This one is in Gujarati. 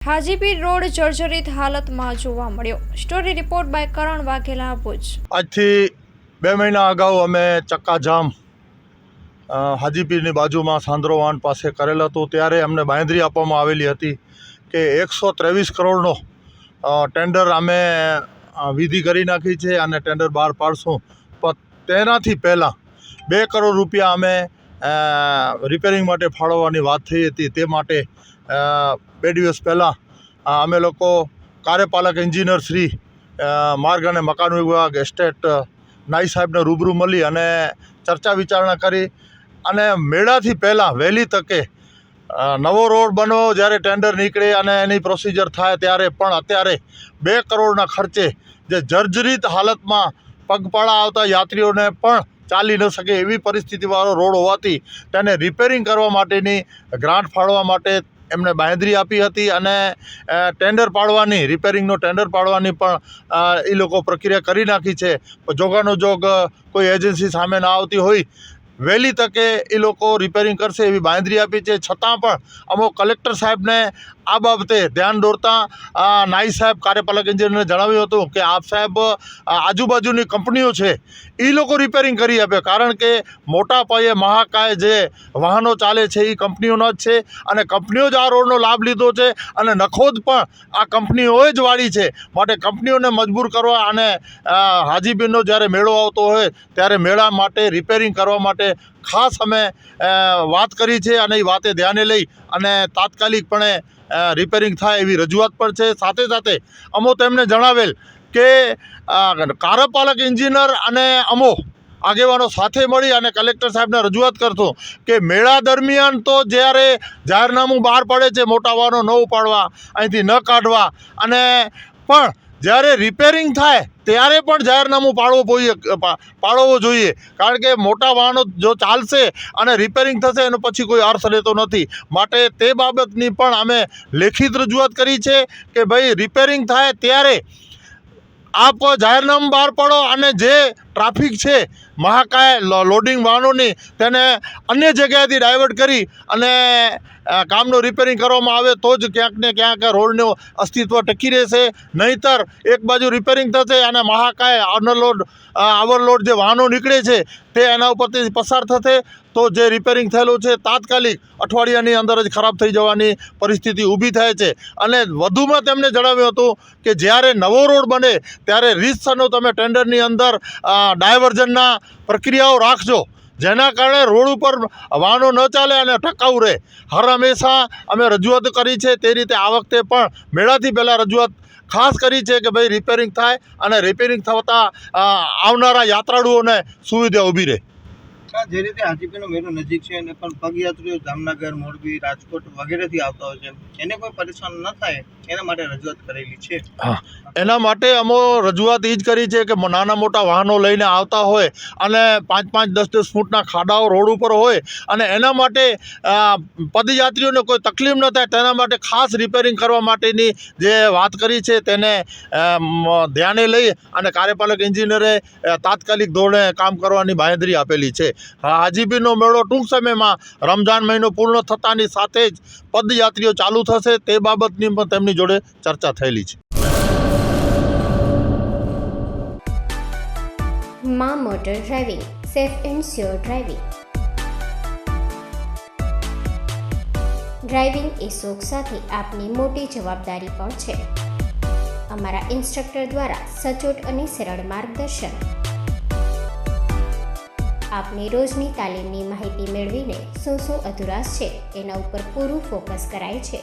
હાજીપીર રોડ જર્જરિત હાલતમાં જોવા મળ્યો। સ્ટોરી રિપોર્ટ બાય કરણ વાઘેલા, ભુજ। આજથી 2 મહિના અગાઉ અમે ચક્કાજામ હાજીપીરની બાજુમાં સાંદ્રોવાન પાસે કરેલ હતું। ત્યારે અમને બાંયધરી આપવામાં આવેલી હતી કે 123 કરોડનો ટેન્ડર અમે વિધિ કરી નાખી છે અને ટેન્ડર બહાર પાડશું। પણ તેનાથી પહેલાં 2 કરોડ રૂપિયા અમે રિપેરિંગ માટે ફાળવવાની વાત થઈ હતી। તે માટે 2 દિવસ પહેલાં અમે લોકો કાર્યપાલક એન્જિનિયર શ્રી માર્ગ અને મકાન વિભાગ એસ્ટેટ નાઈ સાહેબને રૂબરૂ મળી અને ચર્ચા વિચારણા કરી અને મેળાથી પહેલાં વહેલી તકે નવો રોડ બનવો જ્યારે ટેન્ડર નીકળે અને એની પ્રોસિજર થાય ત્યારે પણ અત્યારે 2 કરોડના ખર્ચે જે જર્જરિત હાલતમાં પગપાળા આવતા યાત્રીઓને પણ ચાલી ન શકે એવી પરિસ્થિતિવાળો રોડ હોવાથી તેને રિપેરિંગ કરવા માટેની ગ્રાન્ટ ફાળવવા માટે એમને બાંયધરી આપી હતી અને ટેન્ડર પાડવાની રિપેરિંગનો ટેન્ડર પાડવાની પણ એ લોકો પ્રક્રિયા કરી નાખી છે। જોગાનો જોગ કોઈ એજન્સી સામે ના આવતી હોય વહેલી તકે એ લોકો રિપેરિંગ કરશે એવી બાંયધરી આપી છે। છતાં પણ અમુક કલેક્ટર સાહેબને આ બાબતે ધ્યાન દોરતા નાઈ સાહેબ કાર્યપાલક એન્જિનિયરને જણાવ્યું હતું કે આપ સાહેબ આજુબાજુની કંપનીઓ છે એ લોકો રિપેરિંગ કરી આપે, કારણ કે મોટા પાયે મહાકાય જે વાહનો ચાલે છે એ કંપનીઓના જ છે અને કંપનીઓ જ આ રોડનો લાભ લીધો છે અને નખોદ પણ આ કંપનીઓએ જ વાળી છે। માટે કંપનીઓને મજબૂર કરવા અને હાજીપીરનો જ્યારે મેળો આવતો હોય ત્યારે મેળા માટે રિપેરિંગ કરવા માટે ખાસ અમે વાત કરી છે અને એ વાતે ધ્યાને લઈ અને તાત્કાલિકપણે રિપેરિંગ થાય એવી રજૂઆત પણ છે। સાથે સાથે અમો તેમને જણાવેલ કે કાર્યપાલક એન્જિનિયર અને અમો આગેવાનો સાથે મળી અને કલેક્ટર સાહેબને રજૂઆત કરતો કે મેળા દરમિયાન તો જ્યારે જાહેરનામું બહાર પડે છે મોટા વાહનો ન ઉપાડવા, અહીંથી ન કાઢવા, અને પણ જ્યારે રિપેરિંગ થાય ત્યારે પણ જાહેરનામું પાડવું જોઈએ, કારણ કે મોટા વાહનો જો ચાલશે અને રિપેરિંગ થશે એનો પછી કોઈ અર્થ રહેતો નથી। માટે તે બાબતની પણ અમે લેખિત રજૂઆત કરી છે કે ભાઈ રિપેરિંગ થાય ત્યારે આપ જાહેરનામું બહાર પાડો અને જે ટ્રાફિક છે મહાકાય લોડિંગ વાહનોની તેને અન્ય જગ્યાએથી ડાયવર્ટ કરી અને કામનું રિપેરિંગ કરવામાં આવે તો જ ક્યાંક ને ક્યાંક રોડનું અસ્તિત્વ ટકી રહેશે। નહીંતર એક બાજુ રિપેરિંગ થશે અને મહાકાય ઓવરલોડ જે વાહનો નીકળે છે તે એના ઉપરથી પસાર થશે તો જે રિપેરિંગ થયેલું છે તાત્કાલિક અઠવાડિયાની અંદર જ ખરાબ થઈ જવાની પરિસ્થિતિ ઊભી થાય છે। અને વધુમાં તેમણે જણાવ્યું હતું કે જ્યારે નવો રોડ બને ત્યારે રીતસરનો તમે ટેન્ડરની અંદર ડાયવર્ઝનના પ્રક્રિયાઓ રાખજો, જેના કારણે રોડ ઉપર વાહનો ન ચાલે અને ટકાઉ રહે। હર હંમેશા અમે રજૂઆત કરી છે તે રીતે આ વખતે પણ મેળાથી પહેલાં રજૂઆત ખાસ કરી છે કે ભાઈ રિપેરિંગ થાય અને રિપેરિંગ થતાં આવનારા યાત્રાળુઓને સુવિધા ઊભી રહે। જે રીતે હાજીપીરનો મેળો નજીક છે અને પણ પગયાત્રીઓ જામનગર, મોરબી, રાજકોટ વગેરેથી આવતા હોય છે, એને કોઈ પરેશાન ન થાય એના માટે રજૂઆત કરેલી છે। હા, એના માટે અમે રજૂઆત એ જ કરી છે કે નાના મોટા વાહનો લઈને આવતા હોય અને 5-5, 10-10 ફૂટના ખાડાઓ રોડ ઉપર હોય અને એના માટે પદયાત્રીઓને કોઈ તકલીફ ન થાય તેના માટે ખાસ રિપેરિંગ કરવા માટેની જે વાત કરી છે તેને ધ્યાને લઈ અને કાર્યપાલક એન્જિનિયરે તાત્કાલિક ધોરણે કામ કરવાની બાંયધરી આપેલી છે। હાજીપીરનો મેળો ટૂંક સમયમાં રમઝાન મહિનો પૂર્ણ થતાની સાથે જ પદયાત્રીઓ ચાલુ થશે તે બાબતની પણ તેમની જોડે ચર્ચા થયેલી છે। માં motor driving, safe and sure driving. Driving એ શોખ સાથે આપની મોટી જવાબદારી પણ છે। અમારા ઇન્સ્ટ્રક્ટર દ્વારા સચોટ અને સરળ માર્ગદર્શન, આપની રોજની તાલીમની માહિતી મેળવીને શું અધુરાશ છે એના ઉપર પૂરું ફોકસ કરાય છે।